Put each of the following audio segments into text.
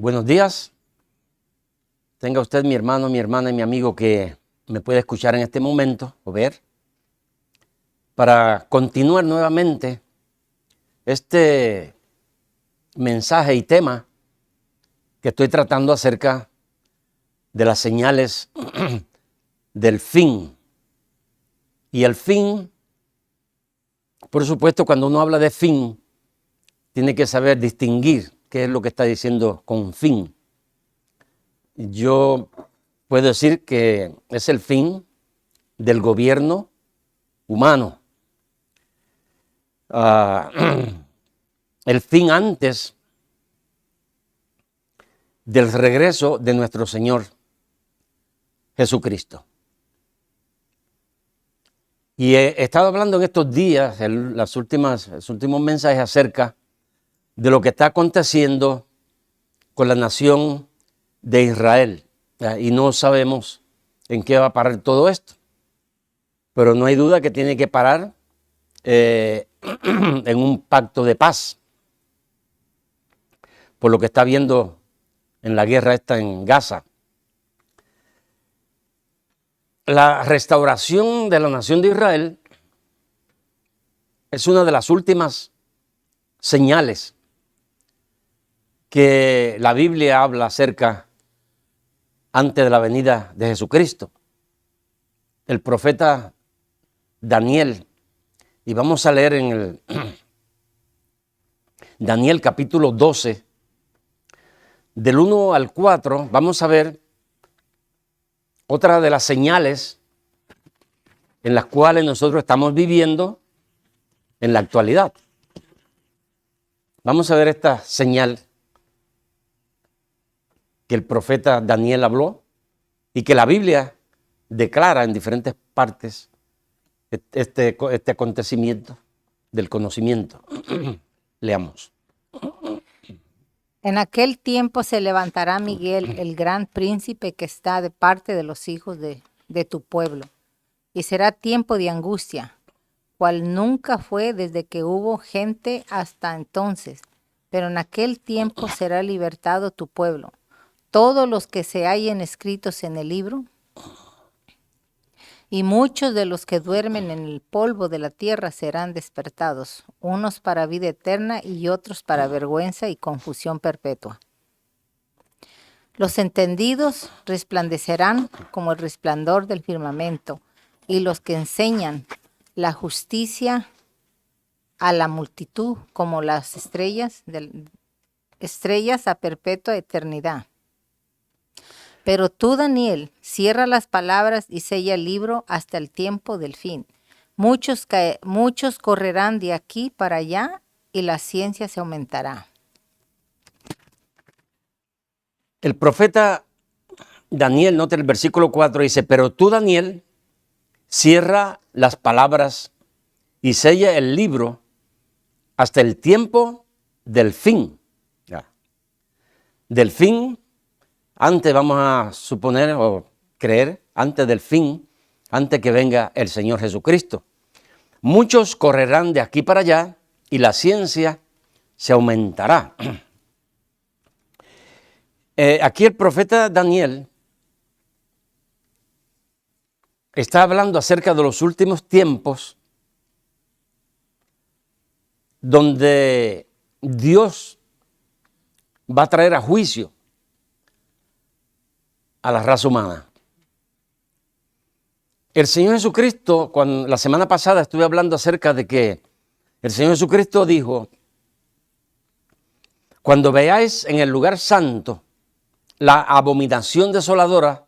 Buenos días. Tenga usted, mi hermano, mi hermana y mi amigo que me puede escuchar en este momento o ver, para continuar nuevamente este mensaje y tema que estoy tratando acerca de las señales del fin. Y el fin, por supuesto, cuando uno habla de fin, tiene que saber distinguir qué es lo que está diciendo con fin. Yo puedo decir que es el fin del gobierno humano. El fin antes del regreso de nuestro Señor Jesucristo. Y he estado hablando en estos días, los últimos mensajes acerca de lo que está aconteciendo con la nación de Israel. Y no sabemos en qué va a parar todo esto. Pero no hay duda que tiene que parar en un pacto de paz. Por lo que está viendo en la guerra esta en Gaza. La restauración de la nación de Israel es una de las últimas señales que la Biblia habla acerca antes de la venida de Jesucristo. El profeta Daniel, y vamos a leer en el Daniel capítulo 12, del 1 al 4, vamos a ver otra de las señales en las cuales nosotros estamos viviendo en la actualidad. Vamos a ver esta señal que el profeta Daniel habló y que la Biblia declara en diferentes partes este acontecimiento del conocimiento. Leamos. En aquel tiempo se levantará Miguel, el gran príncipe que está de parte de los hijos de tu pueblo, y será tiempo de angustia, cual nunca fue desde que hubo gente hasta entonces, pero en aquel tiempo será libertado tu pueblo. Todos los que se hallen escritos en el libro, y muchos de los que duermen en el polvo de la tierra serán despertados, unos para vida eterna y otros para vergüenza y confusión perpetua. Los entendidos resplandecerán como el resplandor del firmamento, y los que enseñan la justicia a la multitud como las estrellas a perpetua eternidad. Pero tú, Daniel, cierra las palabras y sella el libro hasta el tiempo del fin. Muchos correrán de aquí para allá y la ciencia se aumentará. El profeta Daniel, nota el versículo 4, dice, pero tú, Daniel, cierra las palabras y sella el libro hasta el tiempo del fin. Ya. Del fin, antes vamos a suponer o creer, antes del fin, antes que venga el Señor Jesucristo. Muchos correrán de aquí para allá y la ciencia se aumentará. Aquí el profeta Daniel está hablando acerca de los últimos tiempos donde Dios va a traer a juicio a la raza humana. El Señor Jesucristo, la semana pasada estuve hablando acerca de que el Señor Jesucristo dijo, cuando veáis en el lugar santo la abominación desoladora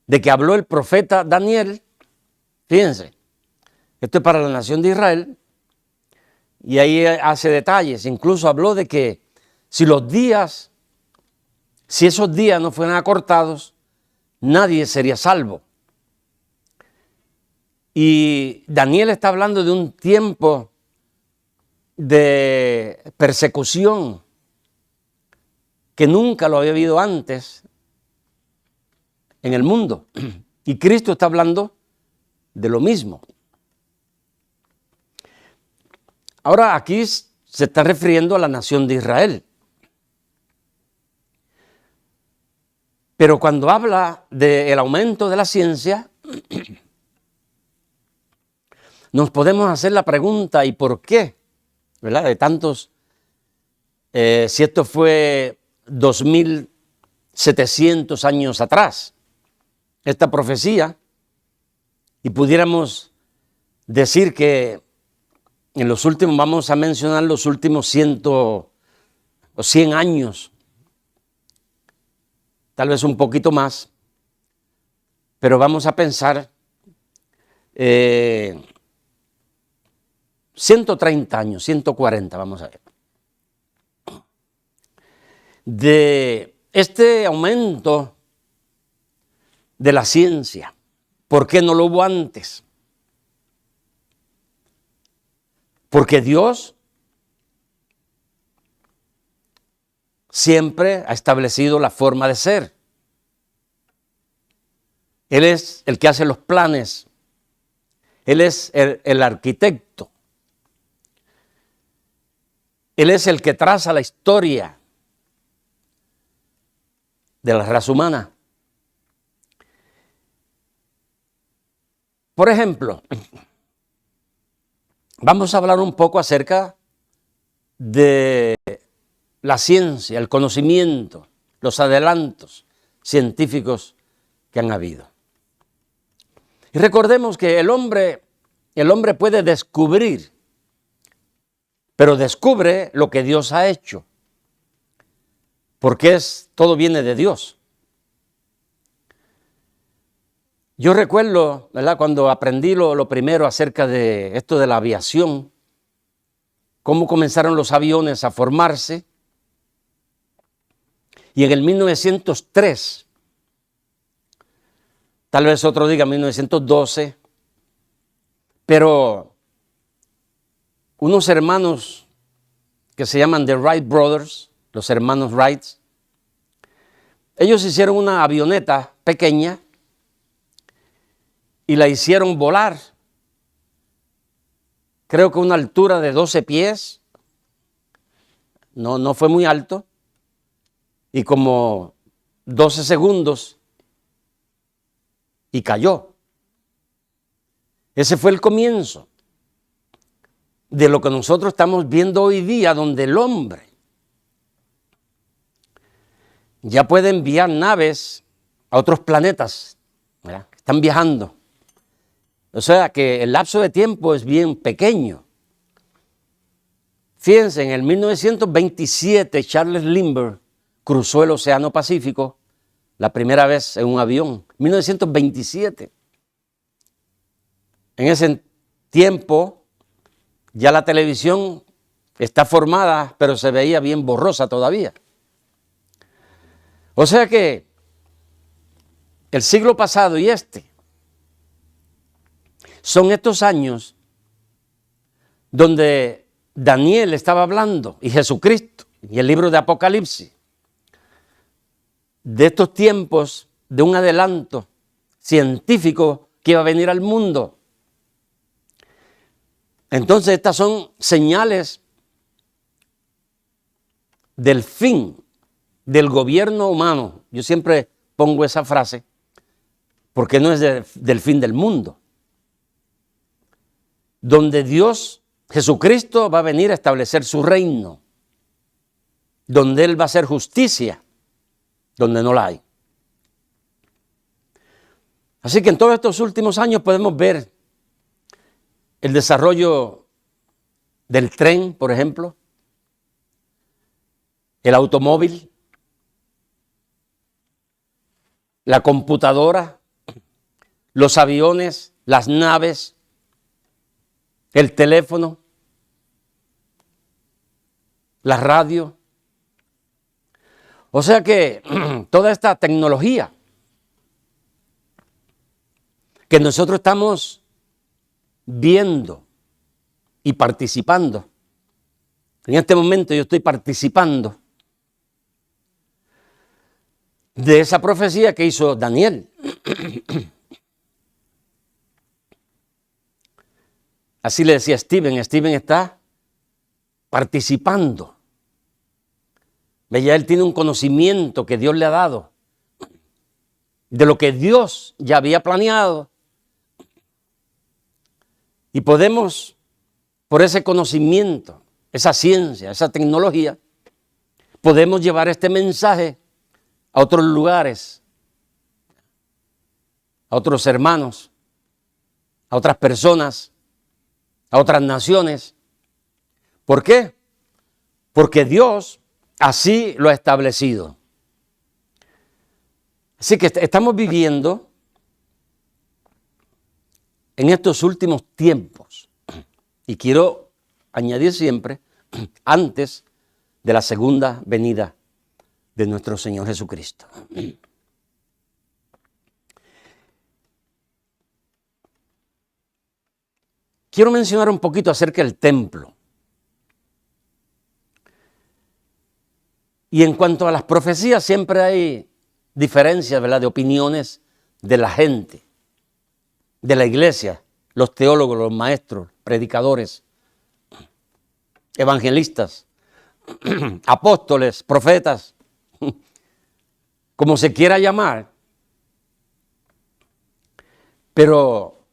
de que habló el profeta Daniel, fíjense, esto es para la nación de Israel, y ahí hace detalles, incluso habló de que si esos días no fueran acortados, nadie sería salvo. Y Daniel está hablando de un tiempo de persecución que nunca lo había habido antes en el mundo. Y Cristo está hablando de lo mismo. Ahora aquí se está refiriendo a la nación de Israel. Pero cuando habla del aumento de la ciencia, nos podemos hacer la pregunta, ¿y por qué? ¿Verdad? De tantos, si esto fue 2700 años atrás, esta profecía, y pudiéramos decir que en los últimos, vamos a mencionar los últimos 100 o 100 años, tal vez un poquito más, pero vamos a pensar 130 años, 140, vamos a ver. De este aumento de la ciencia, ¿por qué no lo hubo antes? Porque Dios siempre ha establecido la forma de ser. Él es el que hace los planes. Él es el arquitecto. Él es el que traza la historia de la raza humana. Por ejemplo, vamos a hablar un poco acerca de la ciencia, el conocimiento, los adelantos científicos que han habido. Y recordemos que el hombre puede descubrir, pero descubre lo que Dios ha hecho, porque todo viene de Dios. Yo recuerdo, ¿verdad?, cuando aprendí lo primero acerca de esto de la aviación, cómo comenzaron los aviones a formarse, y en el 1903, tal vez otro diga 1912, pero unos hermanos que se llaman The Wright Brothers, los hermanos Wright, ellos hicieron una avioneta pequeña y la hicieron volar, creo que a una altura de 12 pies, no fue muy alto, y como 12 segundos, y cayó. Ese fue el comienzo de lo que nosotros estamos viendo hoy día, donde el hombre ya puede enviar naves a otros planetas, ¿verdad? Están viajando. O sea que el lapso de tiempo es bien pequeño. Fíjense, en el 1927 Charles Lindbergh cruzó el Océano Pacífico la primera vez en un avión. 1927. En ese tiempo ya la televisión está formada, pero se veía bien borrosa todavía. O sea que el siglo pasado y son estos años donde Daniel estaba hablando, y Jesucristo, y el libro de Apocalipsis, de estos tiempos de un adelanto científico que iba a venir al mundo. Entonces estas son señales del fin del gobierno humano. Yo siempre pongo esa frase porque no es del fin del mundo. Donde Dios, Jesucristo, va a venir a establecer su reino. Donde Él va a hacer justicia, donde no la hay. Así que en todos estos últimos años podemos ver el desarrollo del tren, por ejemplo, el automóvil, la computadora, los aviones, las naves, el teléfono, la radio. O sea que toda esta tecnología que nosotros estamos viendo y participando. En este momento yo estoy participando de esa profecía que hizo Daniel. Así le decía Steven está participando. Ya él tiene un conocimiento que Dios le ha dado de lo que Dios ya había planeado. Y podemos, por ese conocimiento, esa ciencia, esa tecnología, podemos llevar este mensaje a otros lugares, a otros hermanos, a otras personas, a otras naciones. ¿Por qué? Porque Dios así lo ha establecido. Así que estamos viviendo en estos últimos tiempos, y quiero añadir siempre, antes de la segunda venida de nuestro Señor Jesucristo. Quiero mencionar un poquito acerca del templo. Y en cuanto a las profecías, siempre hay diferencias, ¿verdad?, de opiniones de la gente, de la iglesia, los teólogos, los maestros, predicadores, evangelistas, apóstoles, profetas, como se quiera llamar. Pero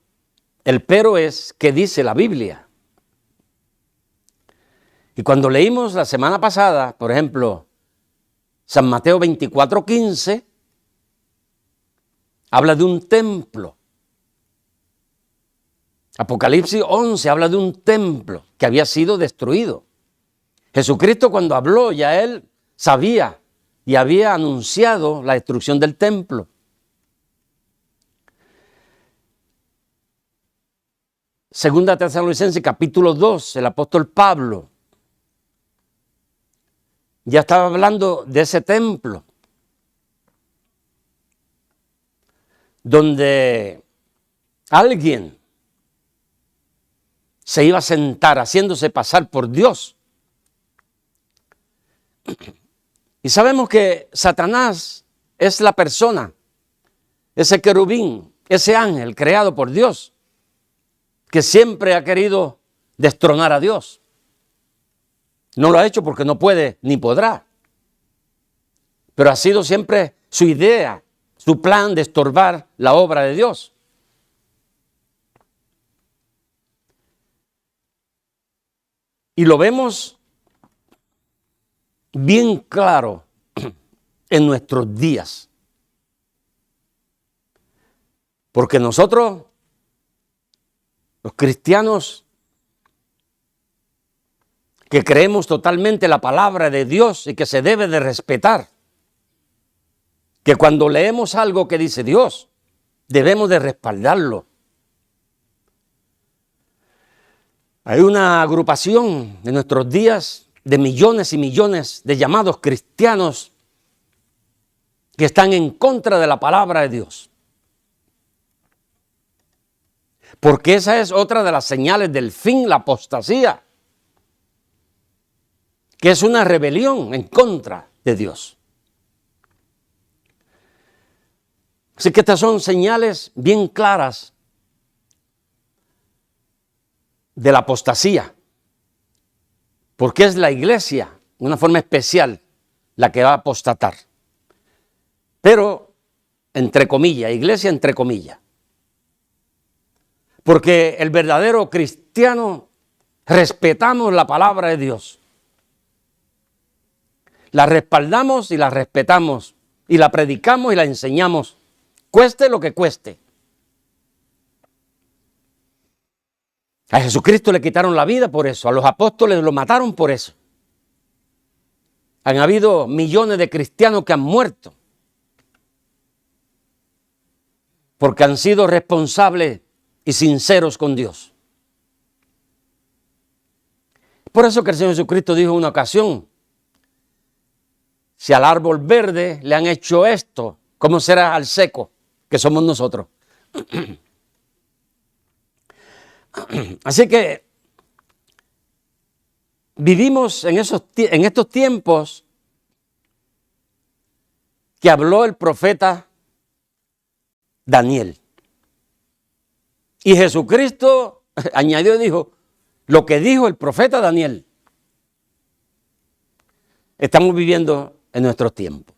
el pero es que dice la Biblia. Y cuando leímos la semana pasada, por ejemplo, San Mateo 24:15, habla de un templo. Apocalipsis 11 habla de un templo que había sido destruido. Jesucristo, cuando habló, ya él sabía y había anunciado la destrucción del templo. Segunda Tesalonicenses capítulo 2, el apóstol Pablo ya estaba hablando de ese templo donde alguien se iba a sentar haciéndose pasar por Dios. Y sabemos que Satanás es la persona, ese querubín, ese ángel creado por Dios, que siempre ha querido destronar a Dios. No lo ha hecho porque no puede ni podrá. Pero ha sido siempre su idea, su plan de estorbar la obra de Dios. Y lo vemos bien claro en nuestros días. Porque nosotros, los cristianos, que creemos totalmente la palabra de Dios y que se debe de respetar, que cuando leemos algo que dice Dios, debemos de respaldarlo. Hay una agrupación en nuestros días de millones y millones de llamados cristianos que están en contra de la palabra de Dios. Porque esa es otra de las señales del fin, la apostasía, que es una rebelión en contra de Dios. Así que estas son señales bien claras de la apostasía, porque es la iglesia, de una forma especial, la que va a apostatar. Pero, entre comillas, iglesia entre comillas. Porque el verdadero cristiano respetamos la palabra de Dios. La respaldamos y la respetamos, y la predicamos y la enseñamos, cueste lo que cueste. A Jesucristo le quitaron la vida por eso, a los apóstoles lo mataron por eso. Han habido millones de cristianos que han muerto porque han sido responsables y sinceros con Dios. Por eso que el Señor Jesucristo dijo en una ocasión: si al árbol verde le han hecho esto, ¿cómo será al seco, que somos nosotros? Así que vivimos en estos tiempos que habló el profeta Daniel. Y Jesucristo añadió y dijo lo que dijo el profeta Daniel. Estamos viviendo en nuestros tiempos.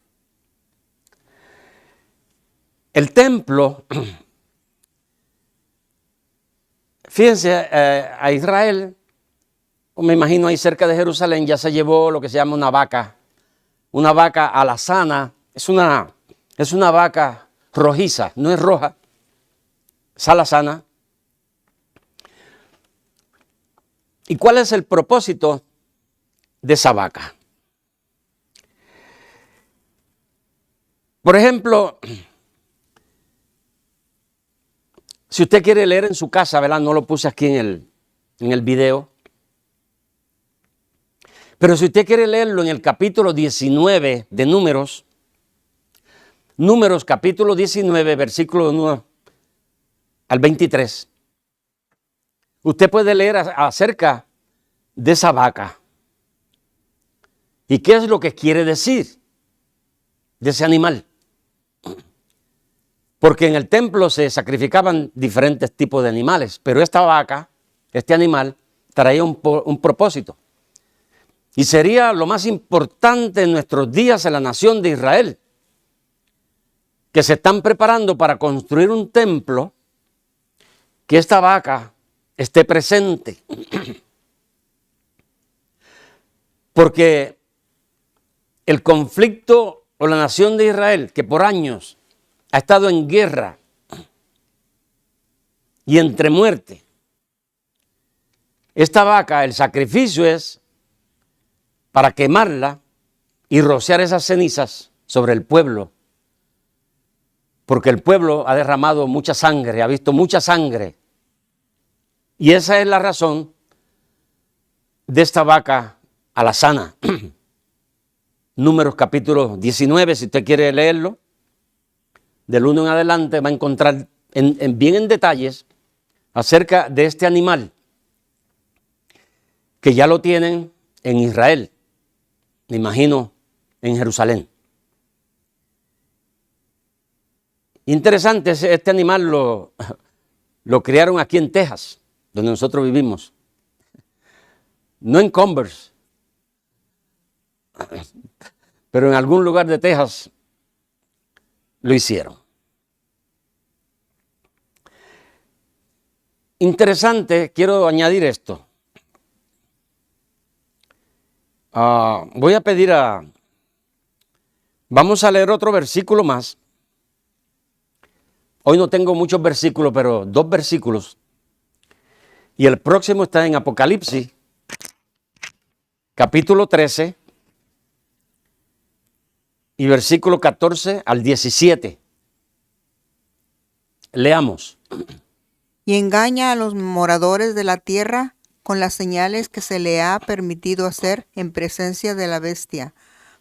El templo, fíjense, a Israel, me imagino ahí cerca de Jerusalén, ya se llevó lo que se llama una vaca alazana. Es una vaca rojiza, no es roja, es alazana. ¿Y cuál es el propósito de esa vaca? Por ejemplo, si usted quiere leer en su casa, ¿verdad? No lo puse aquí en el video. Pero si usted quiere leerlo en el capítulo 19 de Números, Números capítulo 19, versículo 1 al 23, usted puede leer acerca de esa vaca. ¿Y qué es lo que quiere decir de ese animal? Porque en el templo se sacrificaban diferentes tipos de animales, pero esta vaca, este animal, traía un propósito. Y sería lo más importante en nuestros días en la nación de Israel, que se están preparando para construir un templo, que esta vaca esté presente. Porque el conflicto o la nación de Israel, que por años ha estado en guerra y entre muerte, esta vaca, el sacrificio es para quemarla y rociar esas cenizas sobre el pueblo. Porque el pueblo ha derramado mucha sangre, ha visto mucha sangre. Y esa es la razón de esta vaca alazana. Números capítulo 19, si usted quiere leerlo, del 1 en adelante va a encontrar bien en detalles acerca de este animal que ya lo tienen en Israel, me imagino en Jerusalén. Interesante, este animal lo criaron aquí en Texas, donde nosotros vivimos. No en Converse, pero en algún lugar de Texas lo hicieron. Interesante, quiero añadir esto. Voy a pedir vamos a leer otro versículo más. Hoy no tengo muchos versículos, pero 2 versículos. Y el próximo está en Apocalipsis, capítulo 13, y versículo 14 al 17. Leamos. Y engaña a los moradores de la tierra con las señales que se le ha permitido hacer en presencia de la bestia,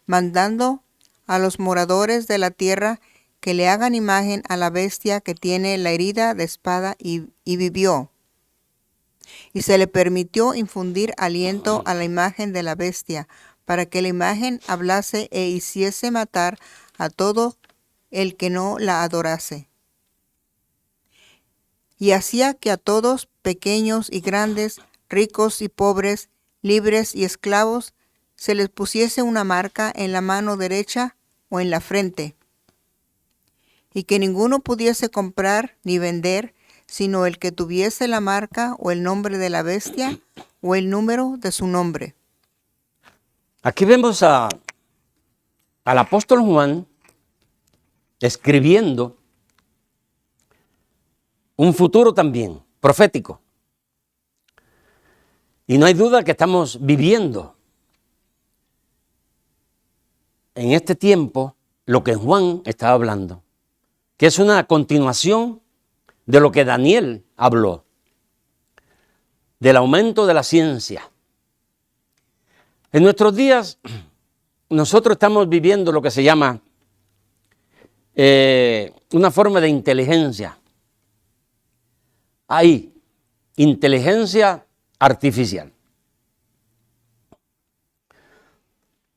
mandando a los moradores de la tierra que le hagan imagen a la bestia que tiene la herida de espada y vivió. Y se le permitió infundir aliento a la imagen de la bestia, para que la imagen hablase e hiciese matar a todo el que no la adorase. Y hacía que a todos, pequeños y grandes, ricos y pobres, libres y esclavos, se les pusiese una marca en la mano derecha o en la frente, y que ninguno pudiese comprar ni vender, sino el que tuviese la marca o el nombre de la bestia o el número de su nombre. Aquí vemos al apóstol Juan escribiendo un futuro también profético. Y no hay duda que estamos viviendo en este tiempo lo que Juan estaba hablando, que es una continuación de lo que Daniel habló, del aumento de la ciencia. En nuestros días, nosotros estamos viviendo lo que se llama una forma de inteligencia. Hay inteligencia artificial.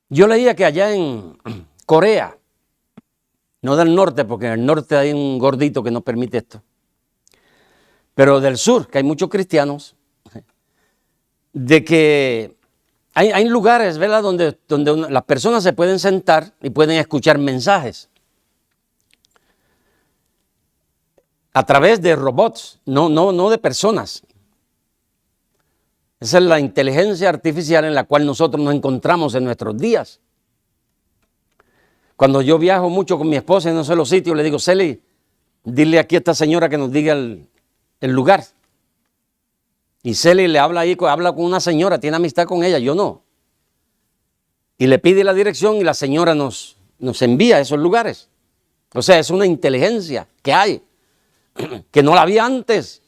Yo leía que allá en Corea, no del norte, porque en el norte hay un gordito que no permite esto, pero del sur, que hay muchos cristianos, de que hay lugares, ¿verdad?, donde las personas se pueden sentar y pueden escuchar mensajes. a través de robots, no de personas. Esa es la inteligencia artificial en la cual nosotros nos encontramos en nuestros días. Cuando yo viajo mucho con mi esposa en no sé los sitios, le digo, Celi, dile aquí a esta señora que nos diga el lugar. Y Celi le habla ahí, habla con una señora, tiene amistad con ella, yo no. Y le pide la dirección y la señora nos envía a esos lugares. O sea, es una inteligencia que hay, que no la había antes,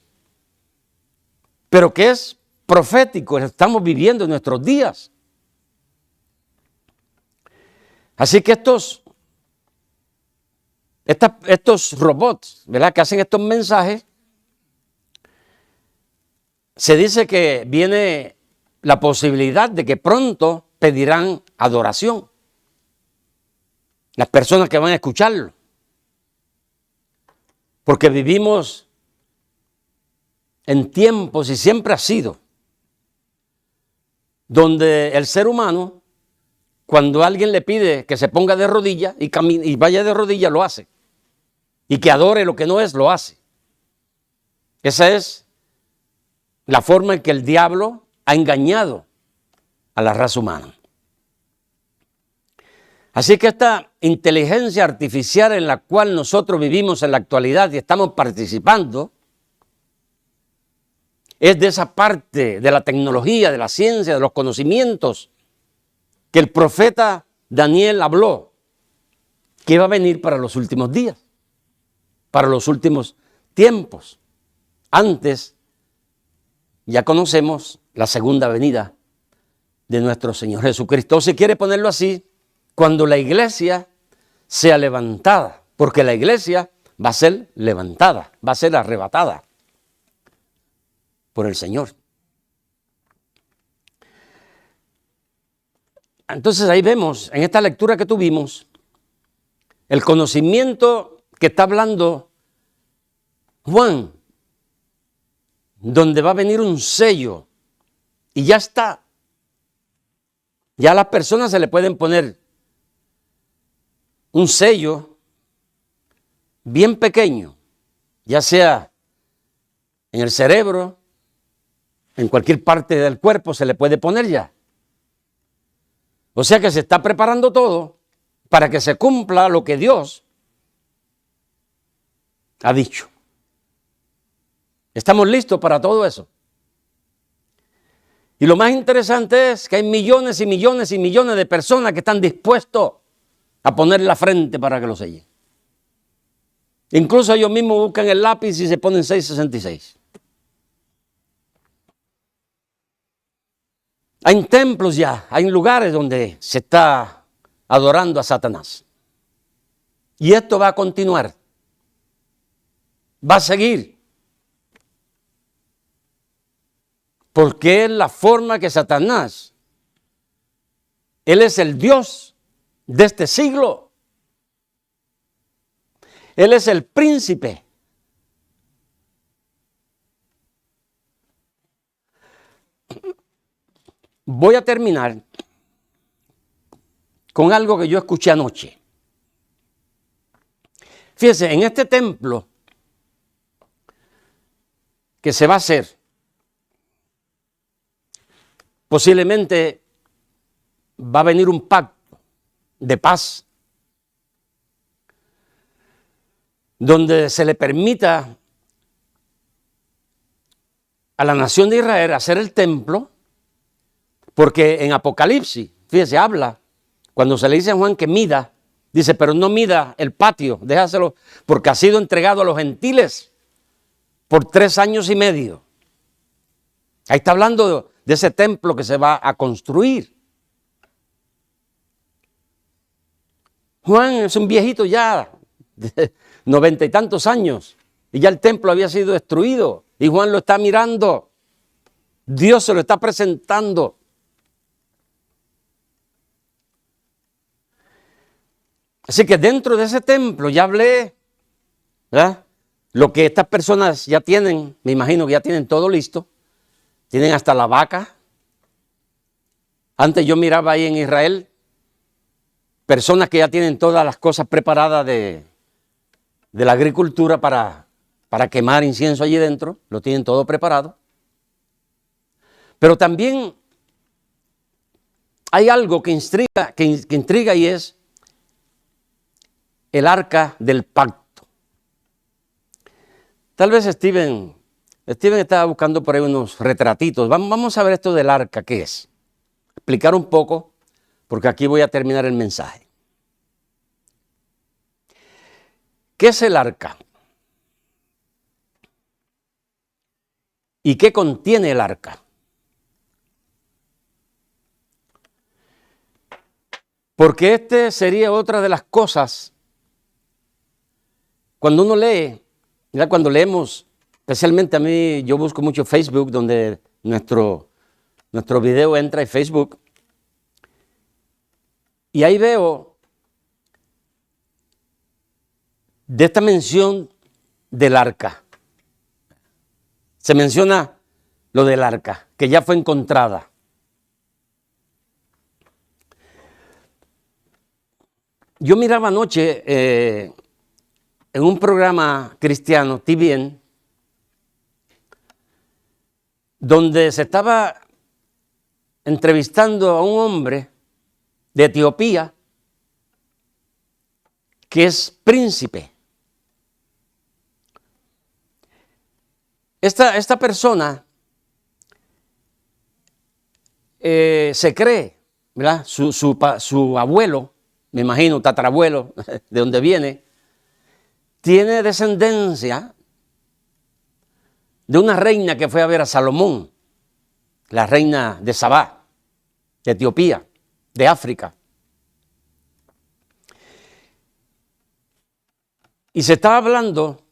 pero que es profético, estamos viviendo en nuestros días. Así que estos robots, ¿verdad?, que hacen estos mensajes, se dice que viene la posibilidad de que pronto pedirán adoración. Las personas que van a escucharlo. Porque vivimos en tiempos, y siempre ha sido, donde el ser humano, cuando alguien le pide que se ponga de rodillas y vaya de rodillas, lo hace. Y que adore lo que no es, lo hace. Esa es la forma en que el diablo ha engañado a la raza humana. Así que esta inteligencia artificial en la cual nosotros vivimos en la actualidad y estamos participando, es de esa parte de la tecnología, de la ciencia, de los conocimientos que el profeta Daniel habló que iba a venir para los últimos días, para los últimos tiempos. Antes ya conocemos la segunda venida de nuestro Señor Jesucristo. O si quiere ponerlo así, cuando la iglesia sea levantada, porque la iglesia va a ser levantada, va a ser arrebatada por el Señor. Entonces ahí vemos, en esta lectura que tuvimos, el conocimiento que está hablando Juan, donde va a venir un sello, y ya está. Ya a las personas se le pueden poner un sello bien pequeño, ya sea en el cerebro, en cualquier parte del cuerpo se le puede poner ya. O sea que se está preparando todo para que se cumpla lo que Dios ha dicho. Estamos listos para todo eso. Y lo más interesante es que hay millones y millones y millones de personas que están dispuestos a poner la frente para que lo sellen. Incluso ellos mismos buscan el lápiz y se ponen 666. Hay templos ya, hay lugares donde se está adorando a Satanás. Y esto va a continuar. Va a seguir. Porque es la forma que Satanás, él es el Dios de este siglo. Él es el príncipe. Voy a terminar con algo que yo escuché anoche. Fíjense, en este templo que se va a hacer, posiblemente va a venir un pacto de paz donde se le permita a la nación de Israel hacer el templo, porque en Apocalipsis, fíjese, habla, cuando se le dice a Juan que mida, dice, pero no mida el patio, déjaselo, porque ha sido entregado a los gentiles por 3 años y medio. Ahí está hablando de ese templo que se va a construir. Juan es un viejito ya, de 90 y tantos años, y ya el templo había sido destruido, y Juan lo está mirando. Dios se lo está presentando. Así que dentro de ese templo ya hablé, ¿verdad? Lo que estas personas ya tienen, me imagino que ya tienen todo listo. Tienen hasta la vaca. Antes yo miraba ahí en Israel personas que ya tienen todas las cosas preparadas de la agricultura para para quemar incienso allí dentro, lo tienen todo preparado. Pero también hay algo que intriga y es el arca del pacto. Tal vez Steven estaba buscando por ahí unos retratitos. Vamos a ver esto del arca, ¿qué es? Explicar un poco, porque aquí voy a terminar el mensaje. ¿Qué es el arca? ¿Y qué contiene el arca? Porque este sería otra de las cosas, cuando uno lee, ya cuando leemos, especialmente a mí, yo busco mucho Facebook, donde nuestro video entra en Facebook, y ahí veo de esta mención del arca. Se menciona lo del arca, que ya fue encontrada. Yo miraba anoche en un programa cristiano, TVN, donde se estaba entrevistando a un hombre de Etiopía que es príncipe. Esta persona se cree, ¿verdad? Su abuelo, me imagino, tatarabuelo, de donde viene, tiene descendencia de una reina que fue a ver a Salomón, la reina de Sabá, de Etiopía, de África. Y se estaba hablando,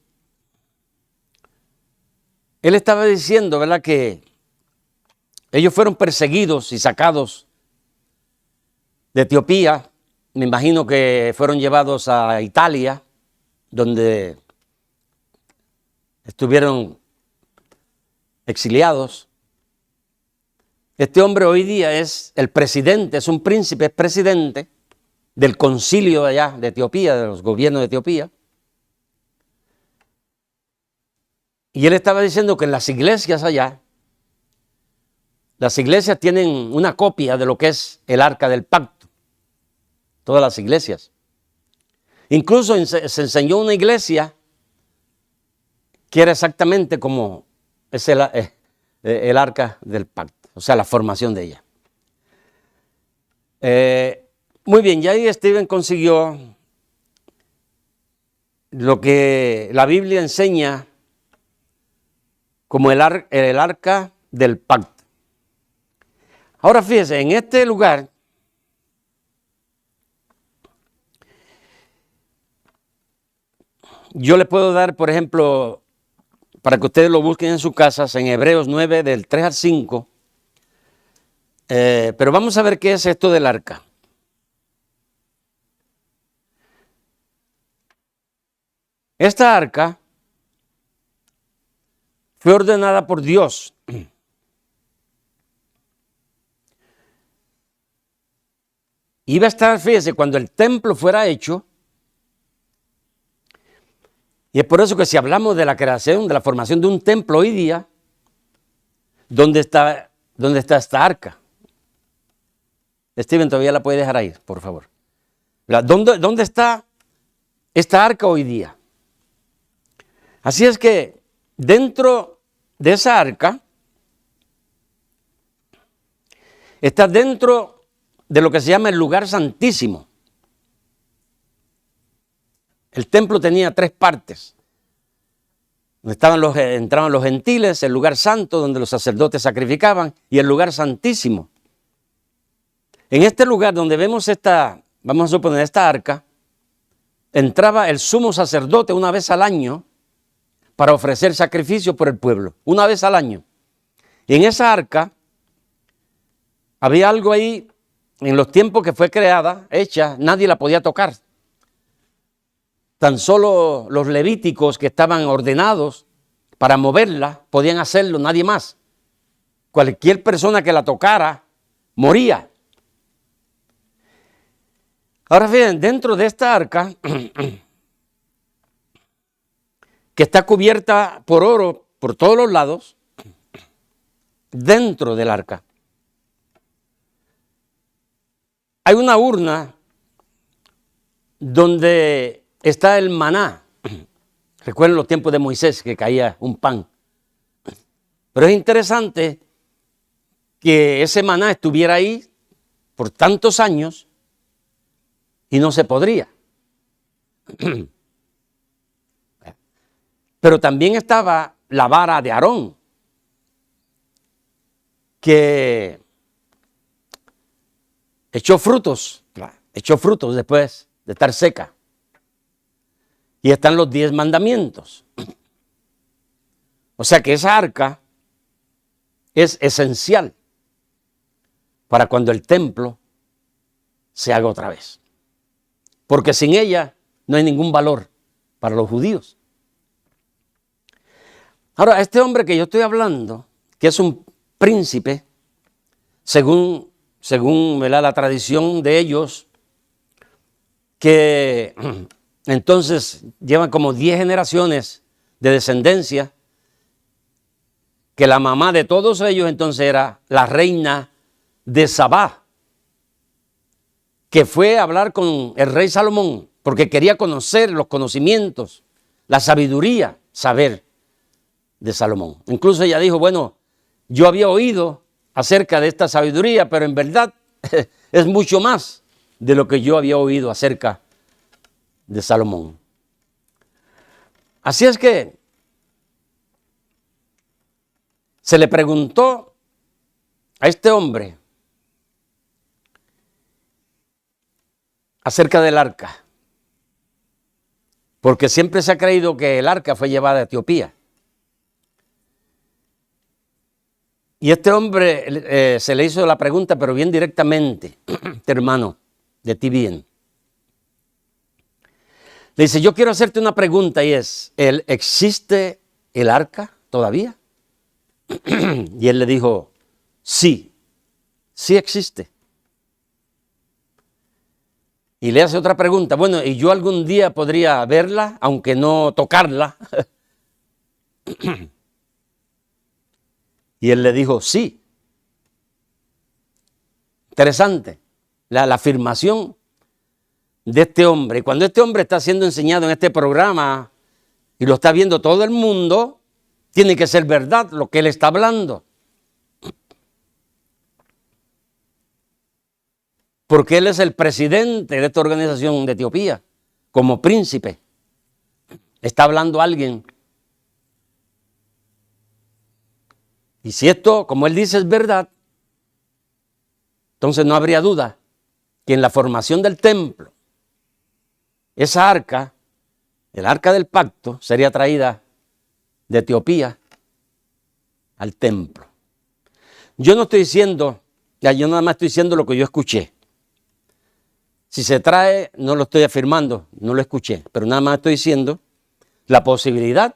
él estaba diciendo, ¿verdad?, que ellos fueron perseguidos y sacados de Etiopía. Me imagino que fueron llevados a Italia, donde estuvieron exiliados. Este hombre hoy día es el presidente, es un príncipe, es presidente del concilio de allá de Etiopía, de los gobiernos de Etiopía. Y él estaba diciendo que en las iglesias allá, las iglesias tienen una copia de lo que es el arca del pacto. Todas las iglesias. Incluso se enseñó una iglesia que era exactamente como es el arca del pacto, o sea, la formación de ella. Muy bien, ya ahí Steven consiguió lo que la Biblia enseña como el arca del pacto. Ahora fíjese, en este lugar yo le puedo dar, por ejemplo, para que ustedes lo busquen en sus casas, en Hebreos 9, del 3 al 5, pero vamos a ver qué es esto del arca. Esta arca fue ordenada por Dios. Iba a estar, fíjese, cuando el templo fuera hecho, y es por eso que si hablamos de la creación, de la formación de un templo hoy día, ¿dónde está esta arca? Steven, todavía la puede dejar ahí, por favor. ¿Dónde está esta arca hoy día? Así es que dentro de esa arca está dentro de lo que se llama el lugar santísimo. El templo tenía 3 partes. Entraban los gentiles, el lugar santo donde los sacerdotes sacrificaban y el lugar santísimo. En este lugar donde vemos vamos a suponer esta arca, entraba el sumo sacerdote una vez al año para ofrecer sacrificio por el pueblo, una vez al año. Y en esa arca había algo ahí, en los tiempos que fue creada, hecha, nadie la podía tocar. Tan solo los levíticos que estaban ordenados para moverla podían hacerlo, nadie más. Cualquier persona que la tocara moría. Ahora bien, dentro de esta arca que está cubierta por oro por todos los lados, dentro del arca. Hay una urna donde está el maná. Recuerden los tiempos de Moisés que caía un pan. Pero es interesante que ese maná estuviera ahí por tantos años y no se podría. Pero también estaba la vara de Aarón, que echó frutos después de estar seca. Y están los 10 mandamientos. O sea que esa arca es esencial para cuando el templo se haga otra vez. Porque sin ella no hay ningún valor para los judíos. Ahora, este hombre que yo estoy hablando, que es un príncipe, según ¿verdad?, la tradición de ellos, que entonces llevan como 10 generaciones de descendencia, que la mamá de todos ellos entonces era la reina de Sabá, que fue a hablar con el rey Salomón, porque quería conocer los conocimientos, la sabiduría, saber de Salomón. Incluso ella dijo, bueno, yo había oído acerca de esta sabiduría, pero en verdad es mucho más de lo que yo había oído acerca de Salomón. Así es que se le preguntó a este hombre acerca del arca, porque siempre se ha creído que el arca fue llevada a Etiopía. Y este hombre se le hizo la pregunta, pero bien directamente, hermano, de ti bien. Le dice, yo quiero hacerte una pregunta y es, ¿existe el arca todavía? Y él le dijo, sí existe. Y le hace otra pregunta, bueno, ¿y yo algún día podría verla, aunque no tocarla? Y él le dijo, sí. Interesante la afirmación de este hombre. Cuando este hombre está siendo enseñado en este programa y lo está viendo todo el mundo, tiene que ser verdad lo que él está hablando. Porque él es el presidente de esta organización de Etiopía, como príncipe. Está hablando alguien. Y si esto, como él dice, es verdad, entonces no habría duda que en la formación del templo, esa arca, el arca del pacto, sería traída de Etiopía al templo. Yo no estoy diciendo, yo nada más estoy diciendo lo que yo escuché. Si se trae, no lo estoy afirmando, no lo escuché, pero nada más estoy diciendo la posibilidad,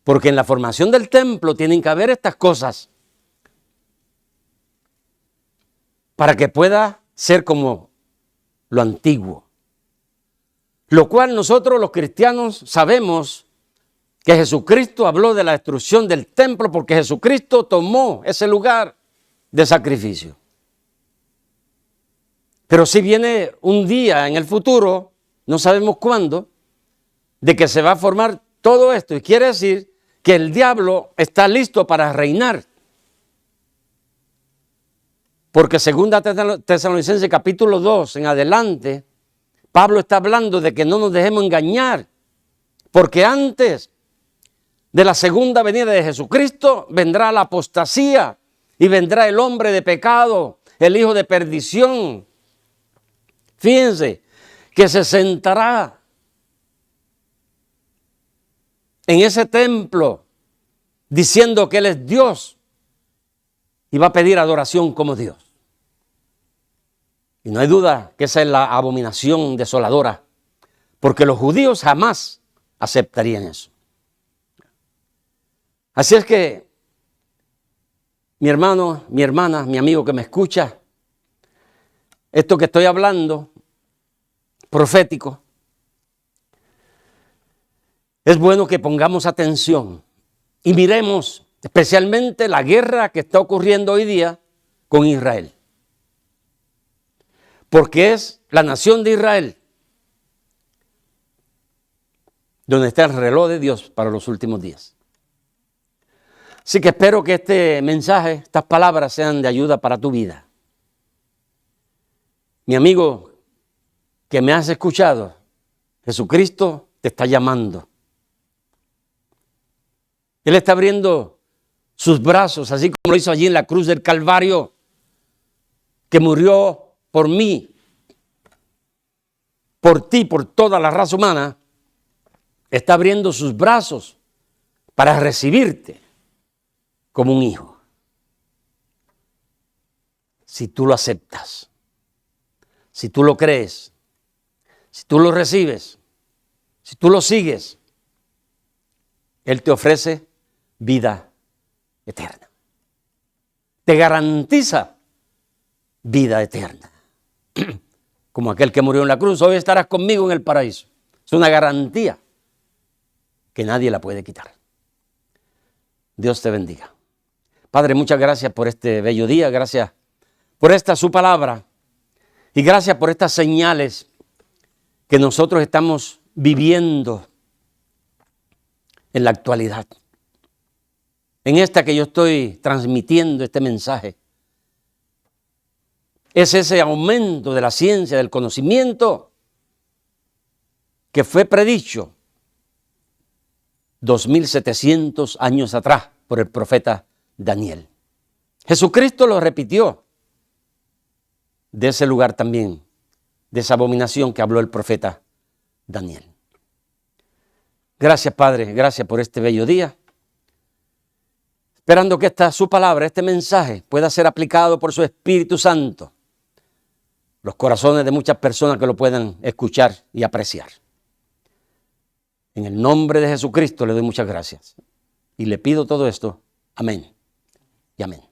porque en la formación del templo tienen que haber estas cosas para que pueda ser como lo antiguo. Lo cual nosotros los cristianos sabemos que Jesucristo habló de la destrucción del templo porque Jesucristo tomó ese lugar de sacrificio. Pero si viene un día en el futuro, no sabemos cuándo, de que se va a formar todo esto. Y quiere decir que el diablo está listo para reinar. Porque segunda Tesalonicenses capítulo 2 en adelante, Pablo está hablando de que no nos dejemos engañar. Porque antes de la segunda venida de Jesucristo vendrá la apostasía y vendrá el hombre de pecado, el hijo de perdición. Fíjense que se sentará en ese templo diciendo que Él es Dios y va a pedir adoración como Dios. Y no hay duda que esa es la abominación desoladora, porque los judíos jamás aceptarían eso. Así es que, mi hermano, mi hermana, mi amigo que me escucha, esto que estoy hablando, profético, es bueno que pongamos atención y miremos especialmente la guerra que está ocurriendo hoy día con Israel. Porque es la nación de Israel donde está el reloj de Dios para los últimos días. Así que espero que este mensaje, estas palabras sean de ayuda para tu vida. Mi amigo que me has escuchado, Jesucristo te está llamando. Él está abriendo sus brazos, así como lo hizo allí en la cruz del Calvario, que murió por mí, por ti, por toda la raza humana. Está abriendo sus brazos para recibirte como un hijo. Si tú lo aceptas, si tú lo crees, si tú lo recibes, si tú lo sigues, Él te ofrece vida eterna. Te garantiza vida eterna. Como aquel que murió en la cruz, hoy estarás conmigo en el paraíso. Es una garantía que nadie la puede quitar. Dios te bendiga. Padre, muchas gracias por este bello día, gracias por esta su palabra y gracias por estas señales que nosotros estamos viviendo en la actualidad. En esta que yo estoy transmitiendo este mensaje, es ese aumento de la ciencia, del conocimiento que fue predicho 2700 años atrás por el profeta Daniel. Jesucristo lo repitió de ese lugar también, de esa abominación que habló el profeta Daniel. Gracias, Padre, gracias por este bello día. Esperando que su palabra, este mensaje, pueda ser aplicado por su Espíritu Santo, los corazones de muchas personas que lo puedan escuchar y apreciar. En el nombre de Jesucristo le doy muchas gracias y le pido todo esto. Amén y amén.